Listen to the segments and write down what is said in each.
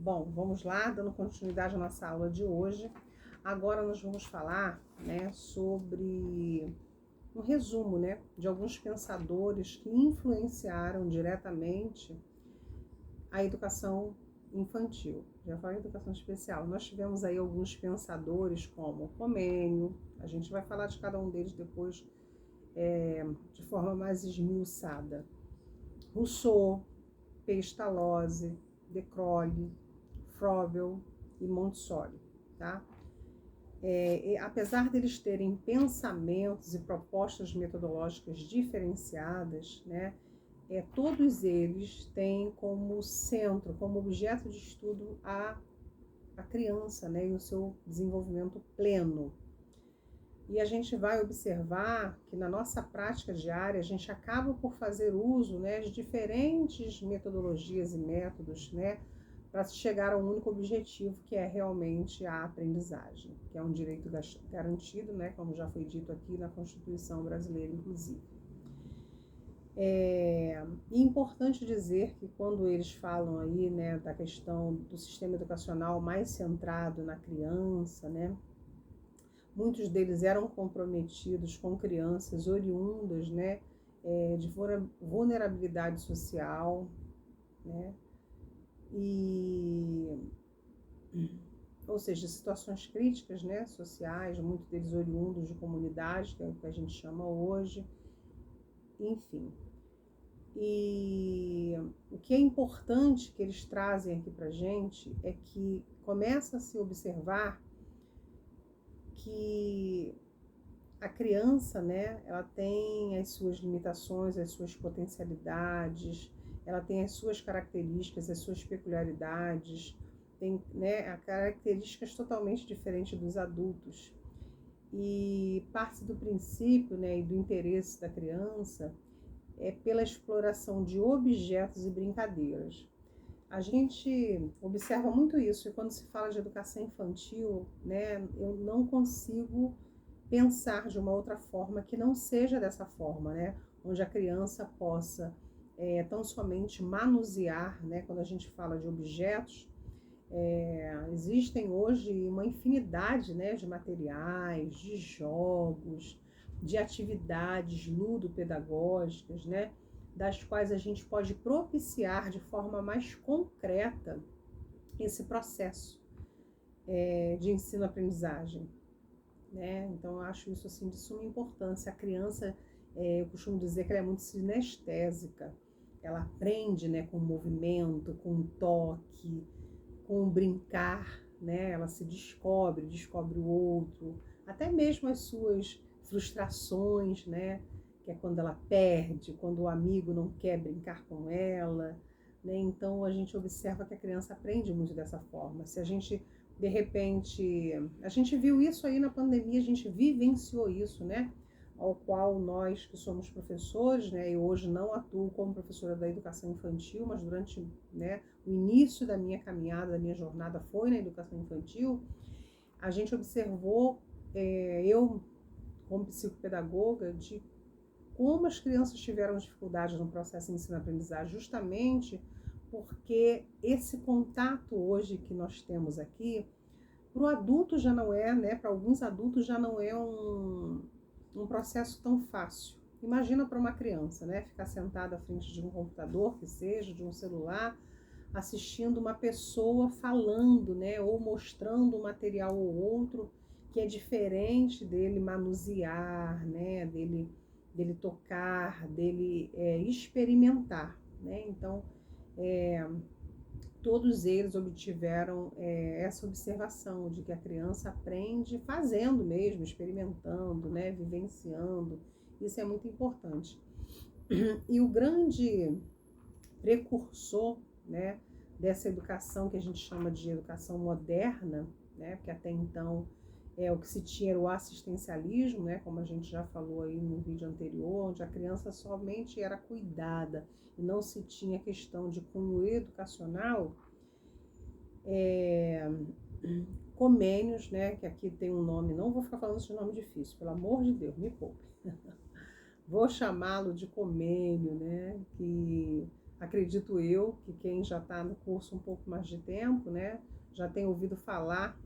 Bom, vamos lá, dando continuidade à nossa aula de hoje. Agora nós vamos falar, né, sobre um resumo, né, de alguns pensadores que influenciaram diretamente a educação infantil. Já falei educação especial. Nós tivemos aí alguns pensadores como Comênio, a gente vai falar de cada um deles depois de forma mais esmiuçada. Rousseau, Pestalozzi, De Crowley, Froebel e Montessori, tá? Apesar deles terem pensamentos e propostas metodológicas diferenciadas, né, todos eles têm como centro, como objeto de estudo a criança, né, e o seu desenvolvimento pleno. E a gente vai observar que na nossa prática diária a gente acaba por fazer uso, né, de diferentes metodologias e métodos, né, para chegar a um único objetivo, que é realmente a aprendizagem, que é um direito garantido, né, como já foi dito aqui na Constituição brasileira, inclusive. É importante dizer que quando eles falam aí, né, da questão do sistema educacional mais centrado na criança, né, muitos deles eram comprometidos com crianças oriundas, né, de vulnerabilidade social, né, ou seja, situações críticas, né, sociais, muitos deles oriundos de comunidades, que é o que a gente chama hoje, enfim. E o que é importante que eles trazem aqui para a gente é que começa a se observar que a criança, né, ela tem as suas limitações, as suas potencialidades, ela tem as suas características, as suas peculiaridades, tem, né, características totalmente diferentes dos adultos. E parte do princípio, né, e do interesse da criança é pela exploração de objetos e brincadeiras. A gente observa muito isso, e quando se fala de educação infantil, né, eu não consigo pensar de uma outra forma que não seja dessa forma, né, onde a criança possa tão somente manusear, né, quando a gente fala de objetos, existem hoje uma infinidade, né, de materiais, de jogos, de atividades ludopedagógicas, né, das quais a gente pode propiciar de forma mais concreta esse processo de ensino-aprendizagem, né? Então, eu acho isso assim, de suma importância. A criança, eu costumo dizer que ela é muito sinestésica, ela aprende, né, com o movimento, com o toque, com o brincar, né? Ela se descobre o outro, até mesmo as suas frustrações, né? Que é quando ela perde, quando o amigo não quer brincar com ela, né? Então a gente observa que a criança aprende muito dessa forma. Se a gente, de repente, a gente viu isso aí na pandemia, a gente vivenciou isso, né? Ao qual nós que somos professores, né, eu hoje não atuo como professora da educação infantil, mas durante, né, o início da minha caminhada, da minha jornada foi na educação infantil, a gente observou, eu como psicopedagoga, de como as crianças tiveram dificuldades no processo de ensino-aprendizagem, justamente porque esse contato hoje que nós temos aqui, para o adulto já não é, né, para alguns adultos já não é um processo tão fácil. Imagina para uma criança, né, ficar sentada à frente de um computador, que seja, de um celular, assistindo uma pessoa falando, né, ou mostrando um material ou outro que é diferente dele manusear, né, dele tocar, dele experimentar, né? Então, todos eles obtiveram essa observação de que a criança aprende fazendo mesmo, experimentando, né, vivenciando. Isso é muito importante. E o grande precursor, né, dessa educação que a gente chama de educação moderna, né, porque até então o que se tinha era o assistencialismo, né, como a gente já falou aí no vídeo anterior, onde a criança somente era cuidada e não se tinha questão de cunho educacional. Comênios, né, que aqui tem um nome, não vou ficar falando esse nome difícil, pelo amor de Deus, me poupe. Vou chamá-lo de Comênio, né, que acredito eu, que quem já está no curso um pouco mais de tempo, né, já tem ouvido falar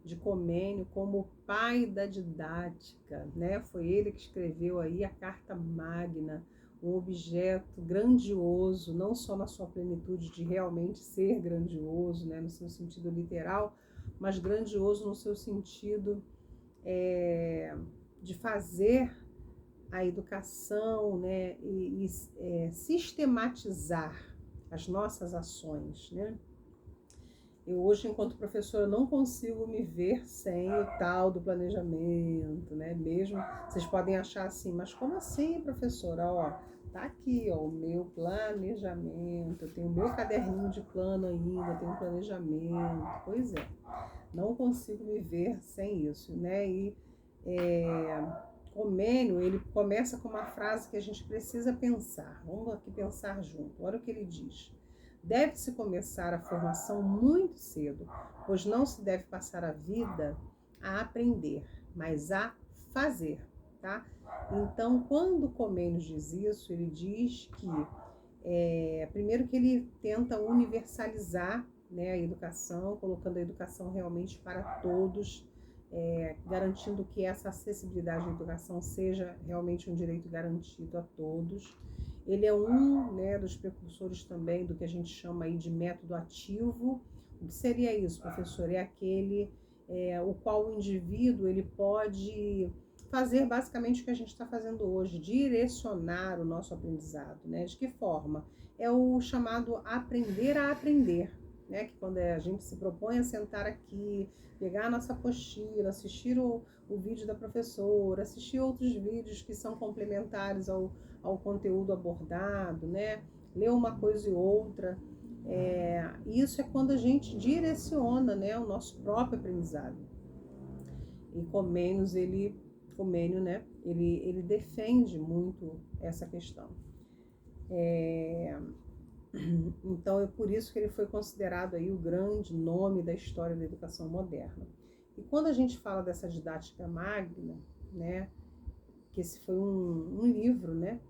de Comênio como o pai da didática, né? Foi ele que escreveu aí a Carta Magna, um objeto grandioso, não só na sua plenitude de realmente ser grandioso, né, no seu sentido literal, mas grandioso no seu sentido de fazer a educação, né, sistematizar as nossas ações, né? Eu hoje, enquanto professora, não consigo me ver sem o tal do planejamento, né? Mesmo vocês podem achar assim, mas como assim, professora? Ó, tá aqui, ó, o meu planejamento. Eu tenho o meu caderninho de plano ainda, tenho um planejamento. Pois é, não consigo me ver sem isso, né? E Comênio, ele começa com uma frase que a gente precisa pensar. Vamos aqui pensar junto. Olha o que ele diz. Deve-se começar a formação muito cedo, pois não se deve passar a vida a aprender, mas a fazer, tá? Então, quando Comênio diz isso, ele diz que, primeiro que ele tenta universalizar, né, a educação, colocando a educação realmente para todos, garantindo que essa acessibilidade à educação seja realmente um direito garantido a todos. Ele é um, né, dos precursores também do que a gente chama aí de método ativo. O que seria isso, professor? É aquele o qual o indivíduo ele pode fazer basicamente o que a gente está fazendo hoje, direcionar o nosso aprendizado, né? De que forma? É o chamado aprender a aprender, né? Que quando a gente se propõe a sentar aqui, pegar a nossa apostila, assistir o vídeo da professora, assistir outros vídeos que são complementares ao conteúdo abordado, né? Ler uma coisa e outra. Isso é quando a gente direciona, né, o nosso próprio aprendizado. E Comênio, né, ele defende muito essa questão. Então é por isso que ele foi considerado aí o grande nome da história da educação moderna. E quando a gente fala dessa didática magna, né, que esse foi um livro, né,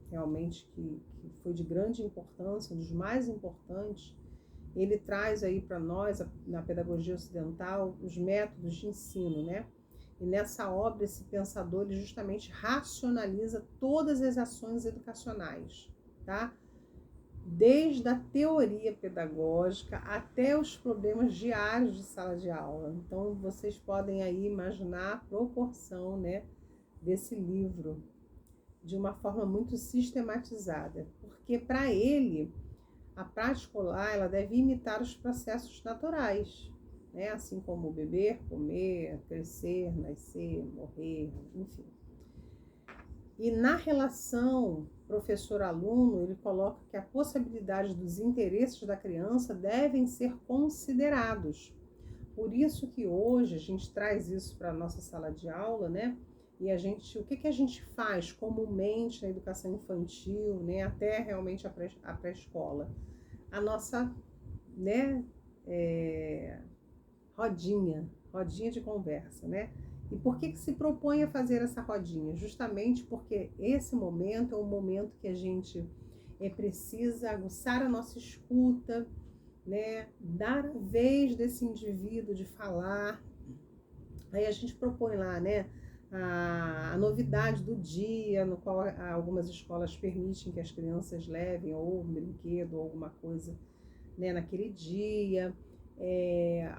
realmente que foi de grande importância, um dos mais importantes, ele traz aí para nós, na pedagogia ocidental, os métodos de ensino, né? E nessa obra, esse pensador, ele justamente racionaliza todas as ações educacionais, tá? Desde a teoria pedagógica até os problemas diários de sala de aula. Então, vocês podem aí imaginar a proporção, né, desse livro de uma forma muito sistematizada, porque para ele a prática escolar ela deve imitar os processos naturais, né? Assim como beber, comer, crescer, nascer, morrer, enfim. E na relação professor-aluno, ele coloca que a possibilidade dos interesses da criança devem ser considerados. Por isso que hoje a gente traz isso para a nossa sala de aula, né? E o que a gente faz comumente na educação infantil, né? Até realmente a pré-escola? A nossa, né, rodinha de conversa, né? E por que se propõe a fazer essa rodinha? Justamente porque esse momento é um momento que a gente precisa aguçar a nossa escuta, né? Dar a vez desse indivíduo de falar. Aí a gente propõe lá, né, a novidade do dia, no qual algumas escolas permitem que as crianças levem ou um brinquedo ou alguma coisa, né, naquele dia.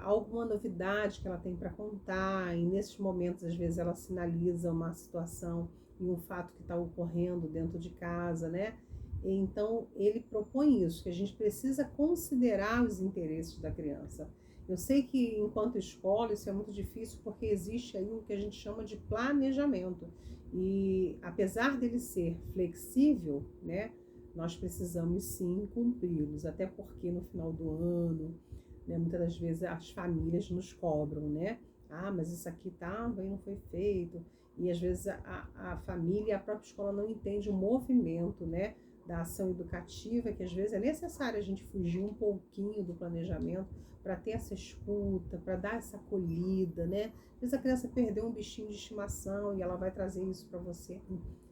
Alguma novidade que ela tem para contar, e nesses momentos, às vezes, ela sinaliza uma situação e um fato que está ocorrendo dentro de casa, né? Então, ele propõe isso, que a gente precisa considerar os interesses da criança. Eu sei que, enquanto escola, isso é muito difícil, porque existe aí o que a gente chama de planejamento. E, apesar dele ser flexível, né, nós precisamos sim cumpri-los, até porque no final do ano, né, muitas das vezes as famílias nos cobram, né? Ah, mas isso aqui bem, não foi feito. E às vezes a família e a própria escola não entende o movimento, né, da ação educativa, que às vezes é necessário a gente fugir um pouquinho do planejamento para ter essa escuta, para dar essa acolhida, né? Às vezes a criança perdeu um bichinho de estimação e ela vai trazer isso para você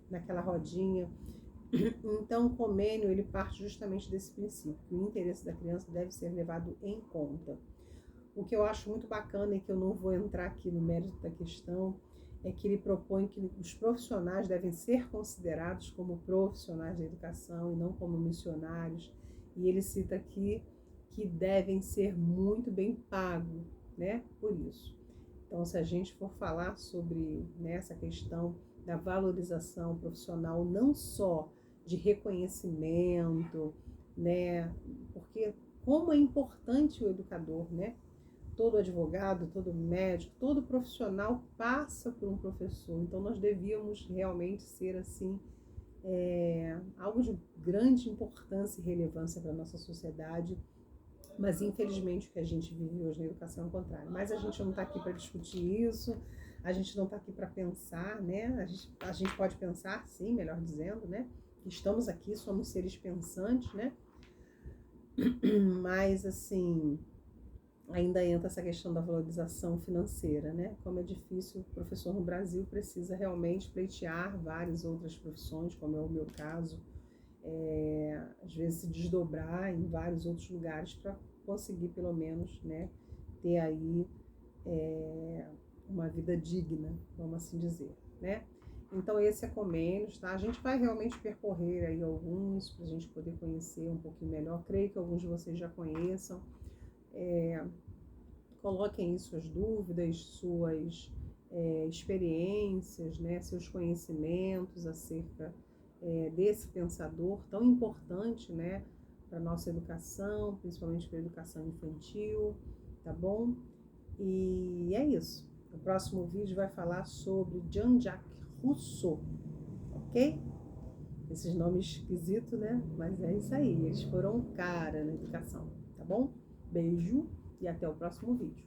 naquela rodinha. Então, o convênio, ele parte justamente desse princípio, que o interesse da criança deve ser levado em conta. O que eu acho muito bacana e que eu não vou entrar aqui no mérito da questão, é que ele propõe que os profissionais devem ser considerados como profissionais da educação e não como missionários. E ele cita aqui que devem ser muito bem pagos, né, por isso. Então, se a gente for falar sobre, né, essa questão da valorização profissional, não só de reconhecimento, né, porque como é importante o educador, né? Todo advogado, todo médico, todo profissional passa por um professor. Então, nós devíamos realmente ser, assim, algo de grande importância e relevância para a nossa sociedade. Mas, infelizmente, o que a gente vive hoje na educação é o contrário. Mas a gente não está aqui para discutir isso, a gente não está aqui para pensar, né? A gente pode pensar, sim, melhor dizendo, né? Estamos aqui, somos seres pensantes, né? Mas, assim, ainda entra essa questão da valorização financeira, né? Como é difícil, o professor no Brasil precisa realmente pleitear várias outras profissões, como é o meu caso, às vezes se desdobrar em vários outros lugares para conseguir, pelo menos, né, ter aí uma vida digna, vamos assim dizer, né? Então, esse é Comênios, tá? A gente vai realmente percorrer aí alguns para a gente poder conhecer um pouquinho melhor. Creio que alguns de vocês já conheçam. Coloquem aí suas dúvidas, suas experiências, né, seus conhecimentos acerca desse pensador tão importante, né, para a nossa educação, principalmente para a educação infantil, tá bom? E é isso. O próximo vídeo vai falar sobre Jean-Jacques Rousseau, ok? Esses nomes esquisitos, né? Mas é isso aí, eles foram um cara na educação, tá bom? Beijo e até o próximo vídeo.